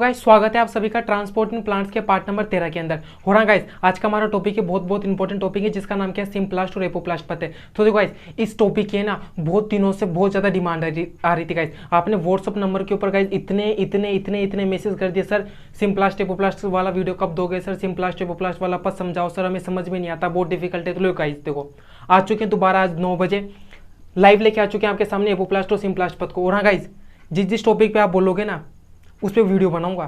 Guys स्वागत है आप सभी का ट्रांसपोर्टिंग प्लांट्स के पार्ट नंबर 13 के अंदर। हो रहा गाइस आज का हमारा टॉपिक है बहुत इंपॉर्टेंट टॉपिक है जिसका नाम क्या है सिम्प्लास्ट और एपोप्लास्ट पता है। तो देखो गाइस इस टॉपिक की है ना बहुत दिनों से बहुत ज़्यादा डिमांड आ रही थी गाइस। आपने व्हाट्सअप नंबर के ऊपर गाइस इतने मैसेज कर दिए, सर सिम्प्लास्ट एपोप्लास्ट वाला वीडियो कब दोगे, सर सिम्प्लास्ट एपोप्लास्ट वाला पद समझाओ, सर हमें समझ में नहीं आता, बहुत डिफिकल्ट है। तो लो गाइस देखो आ चुके हैं दोबारा आज 9 बजे लाइव लेके आ चुके हैं आपके सामने एपोप्लास्ट और सिम्प्लास्ट पद को। और हाँ गाइस जिस टॉपिक पे आप बोलोगे ना उस पर वीडियो बनाऊंगा,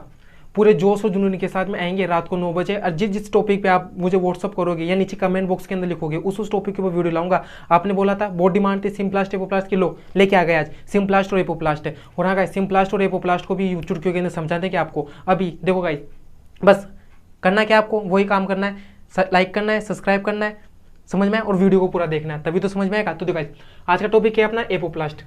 पूरे जोश और जुनून के साथ में आएंगे रात को 9 बजे। और जिस टॉपिक पे आप मुझे व्हाट्सअप करोगे या नीचे कमेंट बॉक्स के अंदर लिखोगे उस टॉपिक के ऊपर वीडियो लाऊंगा। आपने बोला था बहुत डिमांड थी सिम्प्लास्ट एपोप्लास्ट की, लो लेके आ गए आज सिम्प्लास्ट और एपोप्लास्ट है। और हाँ गाइस सिम्प्लास्ट और एपोप्लास्ट को भी चुटकियों के अंदर समझाते हैं कि आपको अभी देखो गाइस बस करना क्या, आपको वही काम करना है, लाइक करना है, सब्सक्राइब करना है, समझ में आए, और वीडियो को पूरा देखना है तभी तो समझ में आएगा। तो देखो गाइस आज का टॉपिक है अपना एपोप्लास्ट।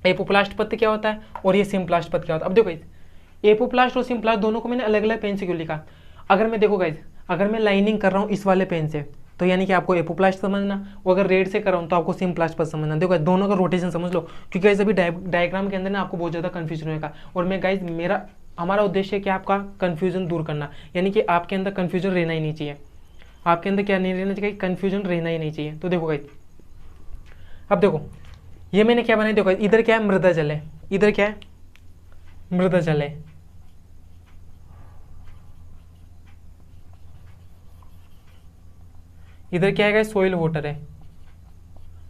एपोप्लास्ट पद क्या होता है और ये सिम्प्लास्ट पद क्या होता है। अब देखो गाइस एपोप्लास्ट और सिम्प्लास्ट दोनों को मैंने अलग अलग पेन से क्यों लिखा। अगर मैं देखो गाइस अगर मैं लाइनिंग कर रहा हूँ इस वाले पेन से तो यानी कि आपको एपोप्लास्ट समझना, और अगर रेड से कर रहा हूँ तो आपको सिम्प्लास्ट पद समझना। देखो गाइस दोनों का रोटेशन समझ लो, क्योंकि गाइस अभी डायग्राम के अंदर ना आपको बहुत ज़्यादा कन्फ्यूजन होगा। और मैं गाइस हमारा उद्देश्य है कि आपका कन्फ्यूजन दूर करना, यानी कि आपके अंदर कन्फ्यूजन रहना ही नहीं चाहिए। आपके अंदर क्या नहीं रहना चाहिए, कन्फ्यूजन रहना ही नहीं चाहिए। तो देखो गाइस अब देखो ये मैंने क्या बनाया, देखो इधर क्या है मृदा जल है, इधर क्या है मृदा जल है, इधर क्या है गाइस सोइल वाटर है।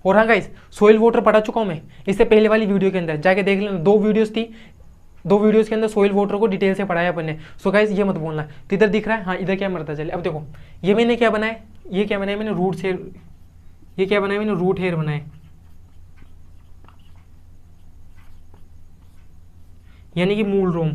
और हाँ गाइस सोइल वाटर पढ़ा चुका हूं मैं, इससे पहले वाली वीडियो के अंदर जाके देख लेना, 2 वीडियोस थी, 2 वीडियोस के अंदर सोइल वाटर को डिटेल से पढ़ाया अपन ने। सो गाइस ये मत बोलना तो इधर दिख रहा है, हाँ इधर क्या मृदा जल है। अब देखो ये मैंने क्या बनाया, ये क्या बनाया मैंने रूट हेयर, ये क्या बनाया मैंने रूट हेयर बनाए, यानी कि मूल रोम।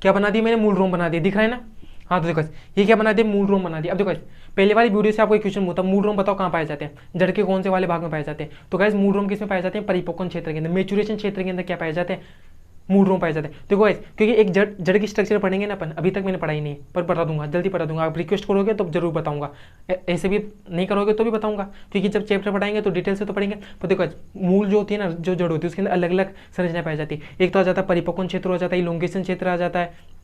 क्या बना दिया मैंने, मूल रोम बना दिया, दिख रहा है ना। हाँ तो देखो ये क्या बना दिया, मूल रोम बना दिया। अब देखो पहले वाली वीडियो से आपको एक क्वेश्चन होता है मूल रोम बताओ कहाँ पाए जाते हैं, जड़ के कौन से वाले भाग में पाए जाते हैं। तो गाइस मूल रोम किस में पाए जाते हैं, परिपक्वन क्षेत्र के अंदर, मेचुरेशन क्षेत्र के अंदर क्या पाए जाते हैं, मूल रोम पाए जाते हैं। देखो गाइस क्योंकि एक जड़ की स्ट्रक्चर पढ़ेंगे ना अपन, अभी तक मैंने पढ़ाई नहीं पर बता दूंगा, जल्दी बता दूंगा। आप रिक्वेस्ट करोगे तो जरूर बताऊंगा, ऐसे भी नहीं करोगे तो भी बताऊंगा, क्योंकि जब चैप्टर पढ़ाएंगे तो डिटेल से तो पढ़ेंगे। पर देखो मूल जो होती है ना, जो जड़ होती है उसके अंदर अलग अलग संरचना पाई जाती है। एक तो आ जाता है परिपक्वन क्षेत्र हो जाता है, इलोंगेशन क्षेत्र आ जाता है,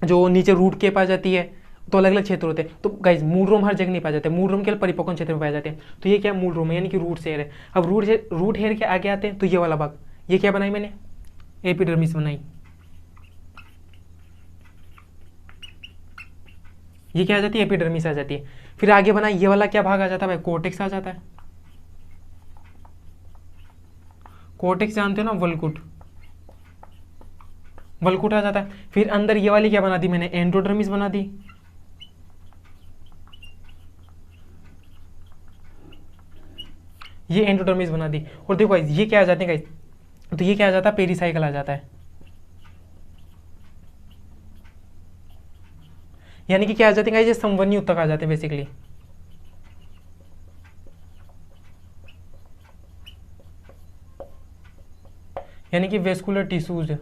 जो नीचे रूट केप आ जाती है, तो अलग अलग क्षेत्र होते हैं। तो गाइज मूल रोम हर जगह नहीं पाए जाते, मूल रोम केवल परिपक्वन क्षेत्र में पाए जाते हैं। तो ये क्या मूल रोम है, यानी कि रूट हेयर है। अब रूट हेयर के आगे आते हैं तो ये वाला भाग, ये क्या बनाई मैंने, एपिडर्मिस बनाई। ये क्या आ जाती है, एपिडर्मिस आ जाती है। फिर आगे बना ये वाला क्या भाग आ जाता है भाई, कोर्टेक्स आ जाता है। कोर्टेक्स जानते हो ना, वल्कुट, वल्कुट आ जाता है। फिर अंदर ये वाली क्या बना दी मैंने, एंडोडर्मिस बना दी। ये एंडोडर्मिस बना दी। और देखो गाइस ये क्या आ जाते हैं गाइस, तो ये क्या आ जाता है, पेरिसाइकल आ जाता है, यानी कि क्या आ जाते हैं गाइस, ये संवहनी ऊतक आ जाते हैं बेसिकली। यानी कि वेस्कुलर टिश्यूज,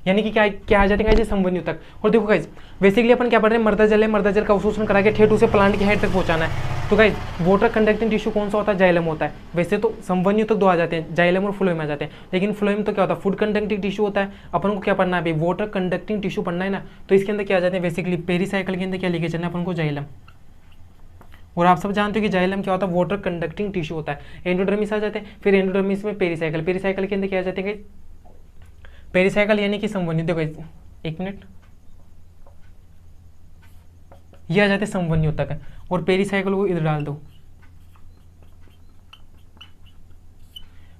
यानी कि क्या आ जाते हैं गाइस, संवहनी ऊतक। और देखो गाइस बेसिकली अपन क्या पढ़ रहे हैं, मृदा जल है, मृदा जल का अवशोषण करा के ठेठ उसे प्लांट के हेड तक पहुंचाना है। तो गाइस वाटर कंडक्टिंग टिश्यू कौन सा होता है, जाइलम होता है। वैसे तो संवहनी ऊतक 2 आ जाते हैं, जाइलम और फ्लोएम आ जाते हैं, लेकिन फ्लोएम तो क्या होता है, फूड कंडक्टिंग टिश्यू होता है। अपन को क्या पढ़ना है भाई, वाटर कंडक्टिंग टिश्यू पढ़ना है ना। तो इसके अंदर क्या आ जाते हैं, बेसिकली पेरिसाइकिल के अंदर क्या लेके चलना है अपन को, जाइलम। और आप सब जानते हो कि जाइलम क्या होता है, वाटर कंडक्टिंग टिश्यू होता है। एंडोडर्मिस आ जाते हैं, फिर एंडोडर्मिस में पेरिसाइकिल, पेरिसाइकिल के अंदर क्या आ जाते हैं, पेरिसाइकिल यानी कि संवहनी। देखो एक मिनट, ये आ जाते हैं संवहनी ऊतक है। और पेरिसाइकिल को इधर डाल दो,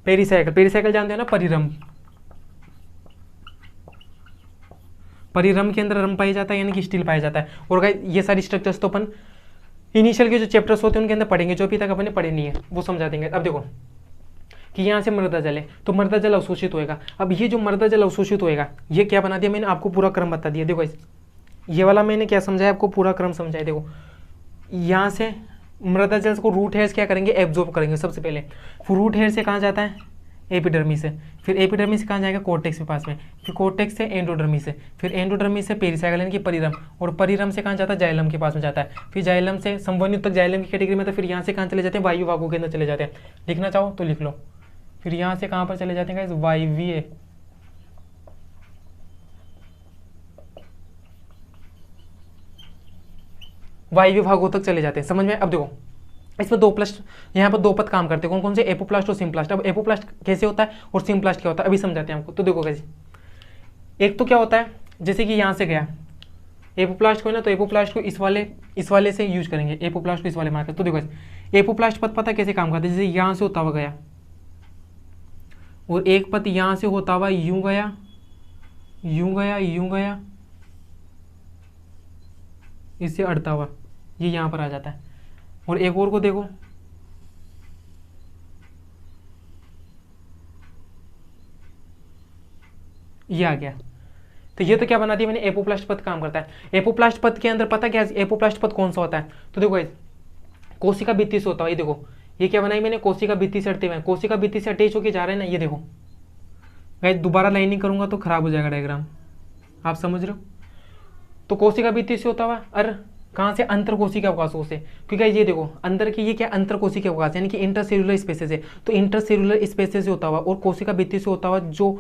पेरिसाइकिल, पेरिसाइकिल जानते हो ना, परिरम, परिरम के अंदर रम पाया जाता है, यानी कि स्टील पाया जाता है। और गाइस ये सारी स्ट्रक्चर्स तो अपन इनिशियल के जो चैप्टर्स होते हैं उनके अंदर पढ़ेंगे, जो अभी तक अपन ने पढ़े नहीं है वो समझा देंगे। अब देखो कि यहाँ से मृदा जल है तो मृदा जल अवशोषित होएगा। अब ये जो मृदा जल अवशोषित होएगा ये क्या बना दिया मैंने, आपको पूरा क्रम बता दिया। देखो ये वाला मैंने क्या समझाया, आपको पूरा क्रम समझाया। देखो यहाँ से मृदा जल को रूट हेयर्स क्या करेंगे, एब्जॉर्ब करेंगे सबसे पहले। रूट हेयर से कहाँ जाता है, एपिडर्मिस से, फिर एपिडर्मिस कहाँ जाएगा, कोर्टेक्स के पास में, फिर कोर्टेक्स से एंडोडर्मिस से, फिर एंडोडर्मिस से पेरिसाइकल यानी कि परिरम, और परिरम से कहाँ जाता है, जाइलम के पास में जाता है, फिर जाइलम से संवहनी तक जाइलम की कैटेगरी में, तो फिर यहाँ से कहाँ चले जाते हैं, वायु भागों के अंदर चले जाते हैं। लिखना चाहो तो लिख लो। फिर यहाँ से कहाँ पर चले जाते हैं गाइस, वायवीय वायवीय भागों तक चले जाते हैं। समझ में? अब देखो इसमें दो प्लस, यहाँ पर दो पद काम करते हैं, कौन कौन से, एपोप्लास्ट और सिम्प्लास्ट। अब एपोप्लास्ट कैसे होता है और सिम्प्लास्ट क्या होता है अभी समझाते हैं हमको। तो देखो कैसे, एक तो क्या होता है, जैसे कि यहाँ से गया एपोप्लास्ट को ना, तो एपोप्लास्ट को इस वाले से यूज करेंगे, एपोप्लास्ट को इस वाले मार्कर। तो देखो एपोप्लास्ट पद पता कैसे काम करता है, जैसे यहाँ से होता हुआ गया और एक पद यहाँ से होता हुआ यूं गया, यूं गया, यूं गया, इससे अड़ता हुआ ये यहाँ पर आ जाता है। और एक और को देखो, ये आ गया। तो ये तो क्या बना दिया मैंने, एपोप्लास्ट पद काम करता है। एपोप्लास्ट पद के अंदर पता क्या, एपोप्लास्ट पद कौन सा होता है, तो देखो कोशिका भित्ति से होता है। ये देखो ये क्या बनाई मैंने, कोशिका भित्ति से अड़ते हुए, कोशिका भित्ति से अटैच होके जा रहे हैं ना, ये देखो गाइस, दोबारा लाइनिंग करूंगा तो खराब हो जाएगा डायग्राम, आप समझ रहे हो। तो कोशिका भित्ति से होता हुआ, अरे कहाँ से, अंतर कोशिका अवकाशों से, क्योंकि ये देखो अंदर की ये क्या, अंतर कोशिका अवकाश यानी कि इंटरसेल्युलर स्पेसेस है, तो इंटरसेल्युलर स्पेसेस से होता हुआ और कोशिका भित्ति से होता हुआ जो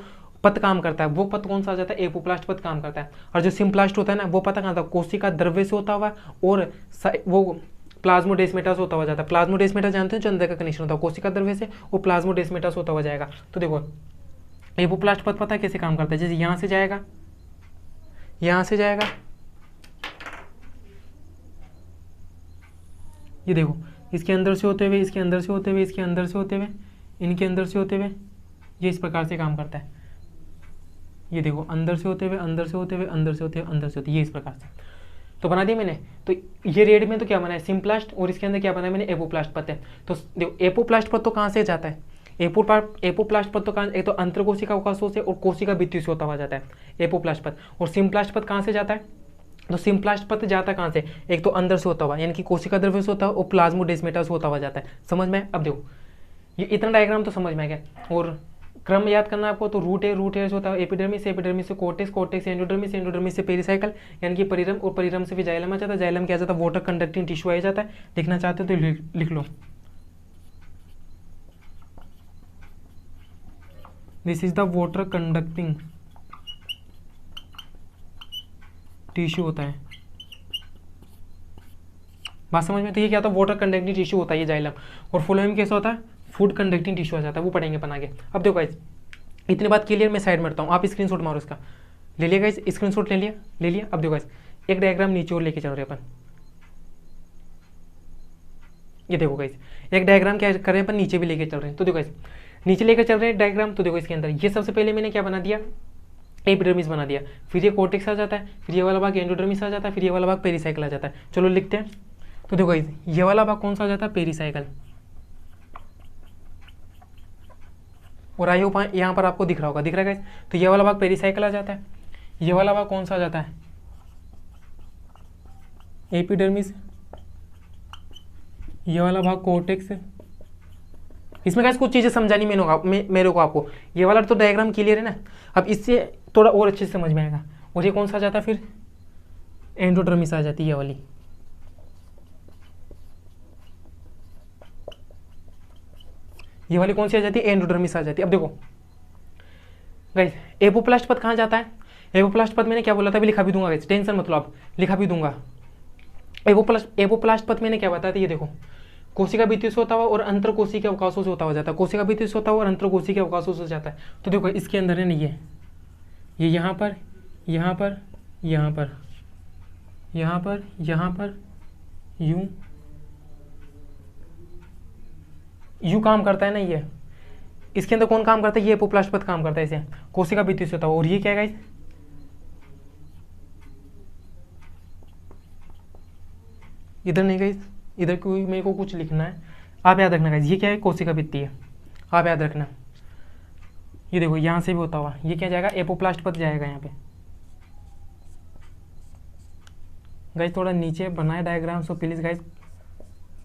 पद काम करता है वो पद कौन सा आ जाता है, एपोप्लास्ट पद काम करता है। और जो सिम्प्लास्ट होता है ना, वो पता कहाँ था, कोशिका द्रव्य से होता हुआ और वो प्लाज्मोडेस्माटा से होता हुआ जाता है। प्लाज्मोडेस्माटा जानते हैं जो अंदर का कनेक्शन होता है कोशिका द्रव्य से, वो प्लाज्मोडेस्माटा से होता हुआ जाएगा। तो देखो एपोप्लास्ट पद पता है कैसे काम करता है, जैसे यहाँ से जाएगा, यहाँ से जाएगा, ये देखो इसके अंदर से होते हुए, इसके अंदर से होते हुए, इसके अंदर से होते हुए, इनके अंदर से होते हुए, ये इस प्रकार से काम करता है। ये देखो अंदर से होते हुए, अंदर से होते हुए, अंदर से होते हुए, अंदर से होते हुए, ये इस प्रकार से तो बना दिया मैंने। तो ये रेड में तो क्या बना है, सिम्प्लास्ट, और इसके अंदर क्या बना है मैंने, एपोप्लास्ट पद है। तो देखो एपोप्लास्ट पद तो कहाँ से जाता है, एपोप्लास्ट पद तो कहाँ, एक तो अंतर कोशिका अवकाशों से और कोशिका भित्ति से होता हुआ जाता है एपोप्लास्ट पद। और सिम्प्लास्ट पद कहाँ से जाता है, तो सिम्प्लास्ट पद जाता है कहाँ से, एक तो अंदर से होता हुआ यानी कि कोशिका द्रव्य से होता है और प्लाज्मोडेस्माटा से होता हुआ जाता है। समझ में? अब देखो ये इतना डायग्राम तो समझ में आ गया। और क्रम याद करना आपको, तो रूट है से होता है एपिडर्मिस, एपिडर्मिस से कोर्टेक्स, कोर्टेक्स से एंडोडर्मिस, एंडोडर्मिस से पेरिसाइकल यानी कि परिरम, और परिरम से भी जाइलम आ जाता है। जाइलम क्या जाता है, वाटर कंडक्टिंग टिश्यू आ जाता है। लिखना चाहते हो तो लिख लो, this is the water conducting tissue होता है। बात समझ में? तो ये क्या होता है, वाटर कंडक्टिंग टिश्यू होता है ये जाइलम। और फ्लोएम कैसा होता है, फूड कंडक्टिंग टिश्यू आ जाता है, वो पढ़ेंगे बना के। अब देखो गाइस इतनी बात क्लियर, मैं साइड में हटता हूँ, आप स्क्रीनशॉट मारो इसका, ले लिया गाइस, स्क्रीनशॉट ले लिया। अब देखो गाइस एक डायग्राम नीचे और लेके चल रहे अपन, ये देखो गाइस एक डायग्राम क्या कर रहे हैं अपन, नीचे भी लेके चल रहे हैं। तो देखो गाइस नीचे लेकर चल रहे हैं डायग्राम, तो देखो इसके अंदर ये सबसे पहले मैंने क्या बना दिया, एपिडर्मिस बना दिया, फिर ये कोर्टेक्स आ जाता है, फिर ये वाला भाग एंडोडर्मिस आ जाता है, फिर ये वाला भाग पेरिसाइकल आ जाता है। चलो लिखते हैं। तो देखो गाइस ये वाला भाग कौन सा आ जाता है, पेरिसाइकल। और आई होप यहाँ पर आपको दिख रहा होगा, दिख रहा है गाइस। तो ये वाला भाग पेरिसाइकल आ जाता है, ये वाला भाग कौन सा आ जाता है, एपिडर्मिस, ये वाला भाग कोर्टेक्स। इसमें गाइस कुछ चीज़ें समझानी मेरे को आपको, ये वाला तो डायग्राम क्लियर है ना, अब इससे थोड़ा और अच्छे से समझ में आएगा। और ये कौन सा आ जाता है, फिर एंडोडर्मिस आ जाती है ये वाली। ये वाली कौन सी आ जाती है, एंडोडर्मिस आ जाती है। अब देखो गाइस एपोप्लास्ट पद कहाँ जाता है, एपोप्लास्ट पद मैंने क्या बोला था, अभी लिखा भी दूंगा गाइस, टेंशन मत लो आप, लिखा भी दूंगा। एपोप्लास्ट पद मैंने क्या बताया था, ये देखो कोशिका भित्ति से होता हुआ और अंतर कोशिका अवकाशों से होता हुआ जाता है, कोशिका भित्ति से होता हुआ और अंतर कोशिका अवकाशों से जाता है। तो देखो इसके अंदर है ना ये यहाँ पर, यहाँ पर, यहाँ पर, यहाँ पर, यहाँ पर, यूं काम करता है ना ये, इसके अंदर कौन काम करता है, ये एपोप्लास्ट पद काम करता है, इसे कोशिका भित्ति से होता है। और ये क्या है गाइस, इधर नहीं गाइस, इधर कोई मेरे को कुछ लिखना है, आप याद रखना गाइस, ये क्या है, कोशिका भित्ति है, आप याद रखना। ये देखो यहाँ से भी होता हुआ, ये क्या जाएगा, एपोप्लास्ट पद जाएगा यहाँ पे। गाइस थोड़ा नीचे बनाए डायग्राम, सो प्लीज़ गाइस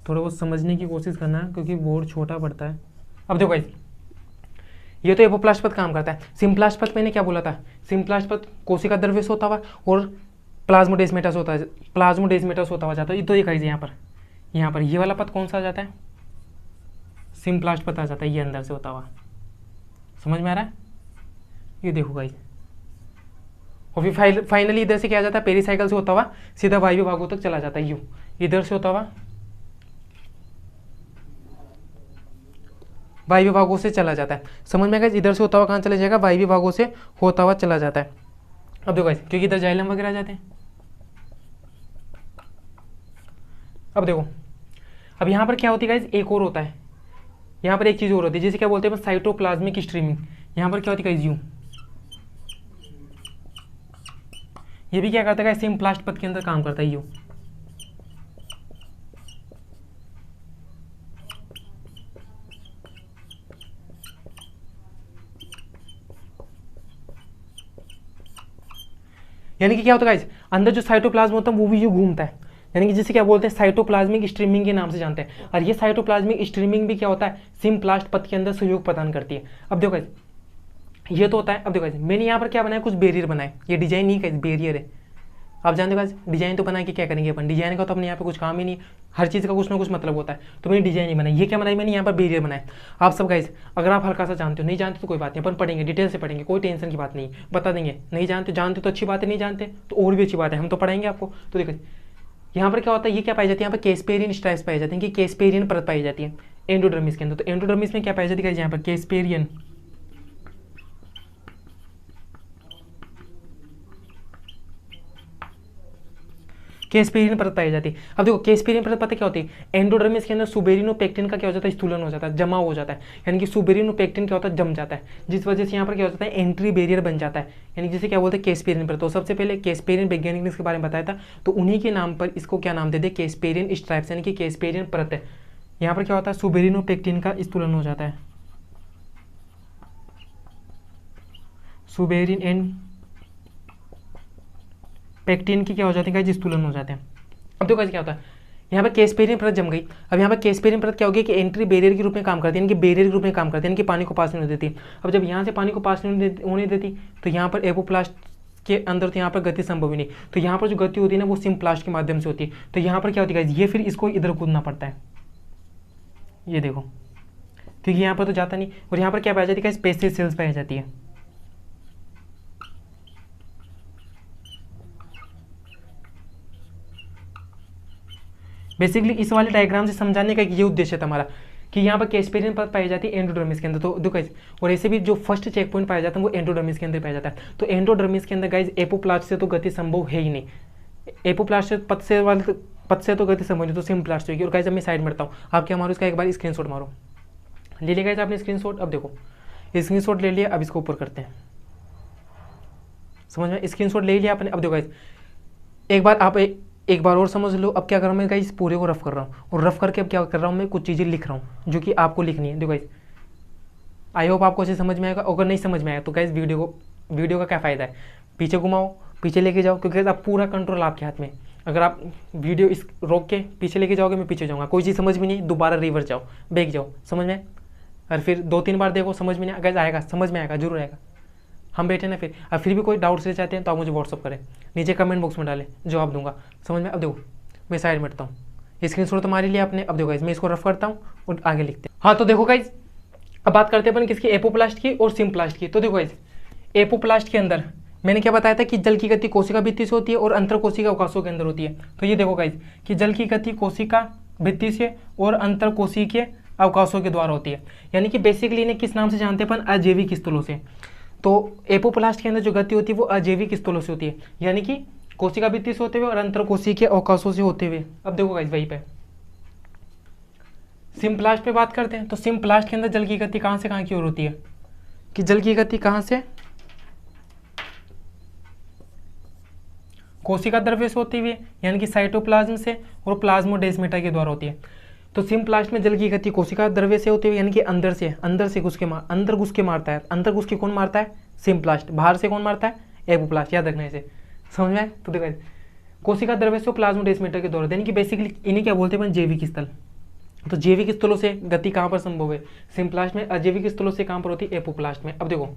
थोड़ा बहुत समझने की कोशिश करना, क्योंकि बोर्ड छोटा पड़ता है। अब देखो गाइस ये तो एपोप्लास्ट पथ काम करता है। सिम्प्लास्ट पथ मैंने क्या बोला था, सिम्प्लास्ट पथ कोशिका द्रव्य से होता हुआ और प्लाज्मोडेस्मेटा से होता है, प्लाज्मोडेस्मेटा से होता हुआ जाता है। तो ये कहीं यहाँ पर ये वाला पथ कौन सा आ जाता है, सिम्प्लास्ट पथ आ जाता है, ये अंदर से होता हुआ। समझ में आ रहा है, ये देखो गाइस। और फिर फाइनली इधर से क्या आ जाता है, पेरीसाइकिल से होता हुआ सीधा वायव्य भागों तक चला जाता है, यूं इधर से होता हुआ वायव्य भागों से चला जाता है। समझ में गाइस, इधर से होता हुआ कहाँ चला जाएगा, वायव्य भागों से होता हुआ चला जाता है। अब देखो गाइस, क्योंकि इधर जाइलम वगैरह आ जाते हैं। अब देखो, अब यहाँ पर क्या होती है गाइस, एक और होता है, यहाँ पर एक चीज़ और होती है जिसे क्या बोलते हैं, साइटोप्लाज्मिक स्ट्रीमिंग। यहाँ पर क्या होती है गाइस, यूं ये भी क्या करता है, सिम्प्लास्ट पथ के अंदर काम करता है, यूं। यानी कि क्या होता है गाइस, अंदर जो साइटोप्लाज्म होता है वो भी यूं घूमता है, यानी कि जिसे क्या बोलते हैं, साइटोप्लाज्मिक स्ट्रीमिंग के नाम से जानते हैं। और ये साइटोप्लाज्मिक स्ट्रीमिंग भी क्या होता है, सिम्प्लास्ट पथ के अंदर सहयोग प्रदान करती है। अब देखो गाइस, ये तो होता है। अब देखो गाइस, मैंने यहाँ पर क्या बनाया, कुछ बैरियर बनाए, ये डिजाइन नहीं गाइस, बैरियर है। आप जानते हो गाइस, डिजाइन तो बना के क्या करेंगे अपन, डिजाइन का तो अपने यहाँ पे कुछ काम ही नहीं, हर चीज़ का कुछ ना कुछ मतलब होता है। तो मैंने डिजाइन नहीं बनाई, ये क्या बनाई मैंने, यहाँ पर बैरियर बनाया। आप सब गाइस अगर आप हल्का सा जानते हो, नहीं जानते तो कोई बात नहीं, अपन पढ़ेंगे, डिटेल से पढ़ेंगे, कोई टेंशन की बात नहीं, बता देंगे। नहीं जानते, जानते तो अच्छी बात है, नहीं जानते तो और भी अच्छी बात है, हम तो पढ़ाएंगे आपको। तो देखो यहाँ पर क्या होता है, ये क्या पाई जाती है, यहाँ पर केस्पेरियन स्ट्राइप्स पाई जाती है, कि केस्पेरियन परत पाई जाती है एंडोडर्मिस के अंदर। तो एंडोडर्मिस में क्या पाई जाती है, यहाँ पर केस्पेरियन केस्पेरियन परत पाई जाती है। अब देखो केस्पेरियन परत पता क्या होती है, एंडोडर्मिस के अंदर सुबेरिनोपेक्टिन का क्या हो जाता है, स्थूलन हो जाता है, जमा हो जाता है। यानी कि सुबेरिनोपेक्टिन क्या होता है, जम जाता है, जिस वजह से यहाँ पर क्या हो जाता है, एंट्री बैरियर बन जाता है, यानी जिसे क्या बोलते हैं, केस्पेरियन परत। तो सबसे पहले केस्पेरियन वैज्ञानिक ने इसके बारे में बताया था, तो उन्हीं के नाम पर इसको क्या नाम दे दे, केस्पेरियन स्ट्राइप्स, यानी कि केस्पेरियन परत है। यहाँ पर क्या होता है, सुबेरिनोपेक्टिन का स्थूलन हो जाता है, सुबेरिन एंड पेक्टिन की क्या हो जाती है गाइस, स्थूलन हो जाते हैं। अब देखो क्या होता है, यहाँ पर केस्पेरियन परत जम गई। अब यहाँ पर केस्पेरियन परत क्या होगी, कि एंट्री बैरियर के रूप में काम करती है, यानी कि बैरियर के रूप में काम करती है, यानी कि पानी को पास नहीं होने देती। अब जब यहाँ से पानी को पास नहीं होने देती तो यहाँ पर एपोप्लास्ट के अंदर तो यहाँ पर गति संभव ही नहीं। तो यहाँ पर जो गति होती है ना, वो सिम्प्लास्ट के माध्यम से होती है। तो यहाँ पर क्या होती है गाइस, ये फिर इसको इधर कूदना पड़ता है, ये देखो, क्योंकि यहाँ पर तो जाता नहीं। और यहाँ पर क्या पाई जाती है, स्पेसिस सेल्स पाई जाती है। बेसिकली इस वाले डायग्राम से समझाने का ये उद्देश्य था हमारा, कि यहाँ पर केस्पेरियन परत पाई जाती है एंडोडर्मिस के अंदर। तो देखो गाइस, और ऐसे भी जो फर्स्ट चेक पॉइंट पाया जाता है वो एंडोडर्मिस के अंदर पाया जाता है। तो एंडोडर्मिस के अंदर गाइस एपोप्लास्ट से तो गति संभव है ही नहीं, एपोप्लास्ट से पथ से तो गति संभव नहीं, तो सिम्प्लास्ट होगी। और गाइस अब मैं साइड में रखता हूँ, आप क्या मारो, इसका एक बार स्क्रीनशॉट मारो, ले लिया गाइस आपने स्क्रीनशॉट। अब देखो स्क्रीनशॉट ले लिया, अब इसको ऊपर करते हैं, समझ में, स्क्रीनशॉट ले लिया आपने। अब देखो गाइस एक बार आप एक बार और समझ लो। अब क्या कर रहा हूँ मैं गाइस, पूरे को रफ कर रहा हूँ, और रफ करके अब क्या कर रहा हूँ मैं, कुछ चीज़ें लिख रहा हूँ जो कि आपको लिखनी है। देखो गाइस आई होप आपको अच्छे समझ में आएगा। अगर नहीं समझ में आया तो गाइस वीडियो का क्या फ़ायदा है, पीछे घुमाओ, पीछे लेके जाओ, क्योंकि अब पूरा कंट्रोल आपके हाथ में। अगर आप वीडियो इस रोक के पीछे लेके जाओगे, मैं पीछे जाऊँगा, कोई चीज़ समझ में नहीं, दोबारा रिवर्स जाओ, बैक जाओ, समझ में, और फिर 2-3 बार देखो, समझ में नहीं गाइस आएगा, समझ में आएगा, जरूर आएगा। हम बैठे ना फिर, अब फिर भी कोई डाउट्स ले चाहते हैं तो आप मुझे व्हाट्सअप करें, नीचे कमेंट बॉक्स में डालें, जवाब दूंगा, समझ में। अब देखो मैं साइड में हटता हूँ, स्क्रीनशॉट तो मार लिया आपने। अब देखो गाइस मैं इसको रफ करता हूँ और आगे लिखते हैं। हाँ तो देखो गाइस अब बात करते हैं अपन किसकी, एपोप्लास्ट की और सिम्प्लास्ट की। तो देखो गाइस एपोप्लास्ट के अंदर मैंने क्या बताया था कि जल की गति कोशिका भित्ति से होती है और अंतर कोशिका अवकाशों के अंदर होती है। तो ये देखो गाइस कि जल की गति कोशिका भित्ति से और अंतर कोशिकीय अवकाशों के द्वारा होती है, यानी कि बेसिकली इन्हें किस नाम से जानते हैं अपन, अजैविक स्थलों से। तो एपोप्लास्ट के अंदर जो गति होती है वो अजैविक स्थलों से होती है, यानी कि कोशिका भित्ति से होते हुए और अंतर कोशिकीय अवकाशों से होते हुए। अब देखो गाइस वहीं पे सिम्प्लास्ट पे बात करते हैं। तो सिम्प्लास्ट के अंदर जल की गति कहाँ से कहाँ की ओर होती है, कि जल की गति कहाँ से, कोशिका द्रव्य से होती हुई, यानी कि साइटोप्लाज्म से और प्लाज्मोडेस्मेटा के द्वारा होती है। तो सिम्प्लास्ट में जल की गति कोशिका द्रव्य से होती हुई, यानी कि अंदर से अंदर घुस के मारता है। अंदर घुस के कौन मारता है, सिम्प्लास्ट। बाहर से कौन मारता है, एपोप्लास्ट। याद रखना इसे, समझ में आए। तो देखो कोशिका द्रव्य से प्लाज्मोडेस्मेटा के द्वारा, यानी कि बेसिकली इन्हें क्या बोलते हैं जैविक स्थल। तो जैविक स्थलों से गति कहाँ पर संभव है? सिम्प्लास्ट में। अजैविक स्थलों से कहाँ पर होती है? एपोप्लास्ट में। अब देखो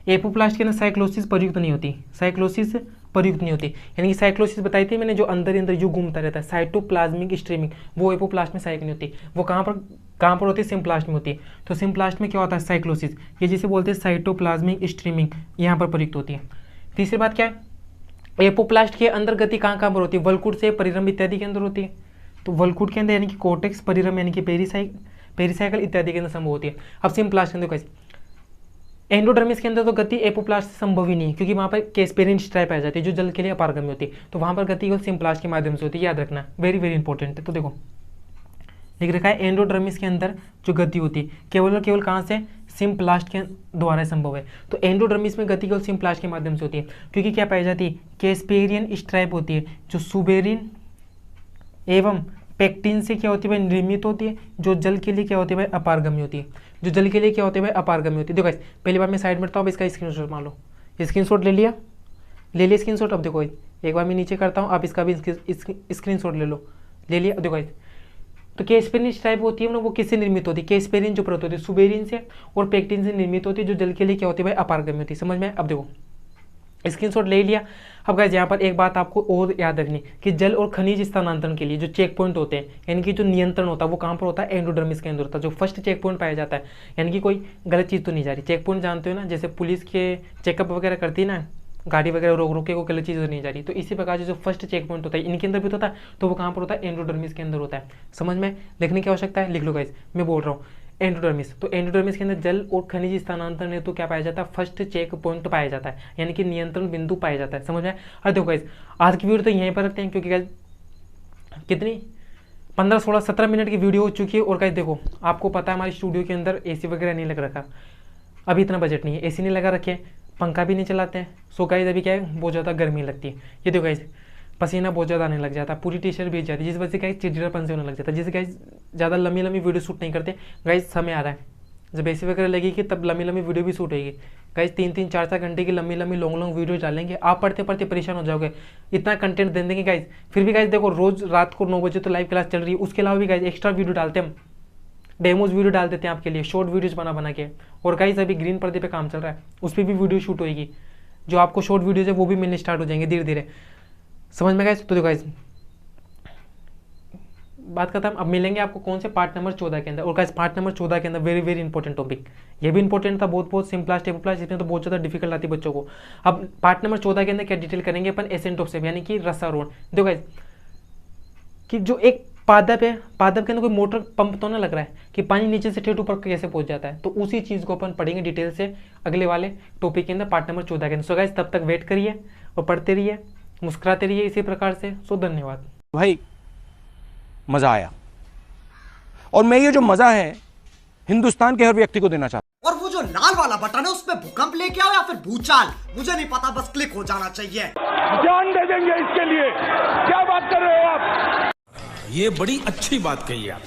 एपोप्लास्ट के अंदर साइक्लोसिस प्रयुक्त नहीं होती, साइक्लोसिस प्रयुक्त नहीं होती, यानी कि साइक्लोसिस बताई थी मैंने, जो अंदर अंदर जो घूमता रहता है साइटोप्लाज्मिक स्ट्रीमिंग, वो एपोप्लास्ट में साइक नहीं होती। वो कहाँ पर होती है? सिम्प्लास्ट में होती है। तो सिम्प्लास्ट में क्या होता है? साइक्लोसिस, ये जिसे बोलते हैं साइटोप्लाज्मिक स्ट्रीमिंग, यहाँ पर प्रयुक्त होती है। तीसरी बात क्या है? एपोप्लास्ट के अंदर गति कहाँ पर होती है? वल्कुट से परिरंभ इत्यादि के अंदर होती है। तो वल्कुट के अंदर यानी कि कोर्टेक्स, परिरंभ यानी कि पेरिसाइकल इत्यादि के अंदर संभव होती है। अब सिम्प्लास्ट के अंदर कैसे? एंडोडर्मिस के अंदर तो गति एपोप्लास्ट से संभव ही नहीं है, क्योंकि वहाँ पर कैस्पेरिन स्ट्राइप आ जाती है जो जल के लिए अपारगम्य होती है। तो वहाँ पर गति केवल सिम्प्लास्ट के माध्यम से होती है, याद रखना, वेरी वेरी इंपॉर्टेंट है। तो देखो लिख रखा है एंडोडर्मिस के अंदर जो गति होती है केवल और केवल कहाँ से? सिम्प्लास्ट के द्वारा संभव है। तो एंडोडर्मिस में गति केवल सिम्प्लास्ट के माध्यम से होती है, क्योंकि क्या पाई जाती है? कैस्पेरियन स्ट्राइप होती है जो सुबेरिन एवं पेक्टिन से क्या होती है भाई? निर्मित होती है, जो जल के लिए क्या होती है भाई? अपारगम्य होती है। जो जल के लिए क्या होती है भाई? अपारगम्य होती है। देखो पहली बार मैं साइड में रखता हूँ, अब इसका स्क्रीनशॉट मान लो। स्क्रीनशॉट ले लिया स्क्रीनशॉट। अब देखो एक बार मैं नीचे करता हूँ, आप इसका भी स्क्रीनशॉट ले लिया। देखो तो कैस्पेरिन स्ट्राइप होती है ना, वो किससे निर्मित होती है? कैस्पेरिन जो परत होती है सुबेरिन से और पेक्टिन से निर्मित होती है, जो जल के लिए क्या होती है भाई? अपारगम्य होती है। समझ में? अब देखो स्क्रीनशॉट ले लिया। अब गाइस यहाँ पर एक बात आपको और याद रखनी कि जल और खनिज स्थानांतरण के लिए जो चेक पॉइंट होते हैं, यानी कि जो नियंत्रण होता है, वो कहाँ पर होता है? एंडोडर्मिस के अंदर होता है। जो फर्स्ट चेक पॉइंट पाया जाता है, यानी कि कोई गलत चीज़ तो नहीं जा रही। चेक पॉइंट जानते हो ना, जैसे पुलिस के चेकअप वगैरह करती है ना, गाड़ी वगैरह रोक के, वो गलत चीज़ तो नहीं जा रही। तो इसी प्रकार जो फर्स्ट चेक पॉइंट होता है इनके अंदर भी होता है, तो वो कहाँ पर होता है? एंडोडर्मिस के अंदर होता है। समझ में? लिखने की आवश्यकता है, लिख लो गाइस, मैं बोल रहा हूँ एंडोडर्मिस। तो एंडोडर्मिस के अंदर जल और खनिज स्थानांतरण हेतु क्या पाया जाता है? फर्स्ट चेक पॉइंट पाया जाता है, यानी कि नियंत्रण बिंदु पाया जाता है। समझ में? और देखो गाइस आज की वीडियो तो यहीं पर रखते हैं, क्योंकि गाइस कितनी 15 16 17 मिनट की वीडियो हो चुकी है। और गाइस देखो आपको पता है हमारे स्टूडियो के अंदर एसी वगैरह नहीं लग रखा, अभी इतना बजट नहीं है, एसी नहीं लगा रखे, पंखा भी नहीं चलाते हैं। सो गाइस अभी क्या है? बहुत ज़्यादा गर्मी लगती है। ये देखो गाइस पसीना बहुत ज़्यादा आने लग जाता है, पूरी टी शर्ट भीग जाती है, जिस वजह से गाइस चिड़चिड़ापन से होने लग जाता है। जिससे गाइस ज़्यादा लंबी वीडियो शूट नहीं करते। गाइस समय आ रहा है जब एसी वगैरह लगेगी तब लंबी वीडियो भी शूट होगी। गाइस 3 4 घंटे की लंबी लॉन्ग वीडियो डालेंगे, आप पढ़ते पढ़ते परेशान हो जाओगे, इतना कंटेंट दे देंगे गाइस। फिर भी गाइस देखो रोज रात को 9 बजे तो लाइव क्लास चल रही है, उसके अलावा भी गाइस एक्स्ट्रा वीडियो डालते हैं हम, डेमोज वीडियो डाल देते हैं आपके लिए, शॉर्ट वीडियोज बना के। और गाइस अभी ग्रीन पर्दे पे काम चल रहा है, उस पर भी वीडियो शूट होगी, जो आपको शॉर्ट वीडियोज है वो भी मिलने स्टार्ट हो जाएंगे धीरे धीरे। समझ में गाइस? तो देखो गाइस बात करता हम, अब मिलेंगे आपको कौन से पार्ट नंबर 14 के अंदर। और गाइस पार्ट नंबर 14 के अंदर वेरी वेरी इंपॉर्टेंट टॉपिक, ये भी इंपॉर्टेंट था बहुत सिम्प्लास्ट एपोप्लास्ट, इसमें तो बहुत ज़्यादा डिफिकल्ट आती है बच्चों को। अब पार्ट नंबर 14 के अंदर क्या डिटेल करेंगे अपन? एसेंट ऑफ सेप, यानी कि रसारोहण। देखो गाइस कि जो एक पादप है, पादप के अंदर कोई मोटर पंप तो ना लग रहा है कि पानी नीचे से ठेठ ऊपर कैसे पहुंच जाता है, तो उसी चीज़ को अपन पढ़ेंगे डिटेल से अगले वाले टॉपिक के अंदर पार्ट नंबर 14 के अंदर। सो गाइस तब तक वेट करिए और पढ़ते रहिए, मुस्कुराते रहिए इसी प्रकार से। सो धन्यवाद भाई, मजा आया। और मैं ये जो मजा है हिंदुस्तान के हर व्यक्ति को देना चाहता हूं। और वो जो लाल वाला बटन है उस पे भूकंप लेके आओ या फिर भूचाल, मुझे नहीं पता, बस क्लिक हो जाना चाहिए। जान दे देंगे इसके लिए। क्या बात कर रहे हो आप? ये बड़ी अच्छी बात कही आप।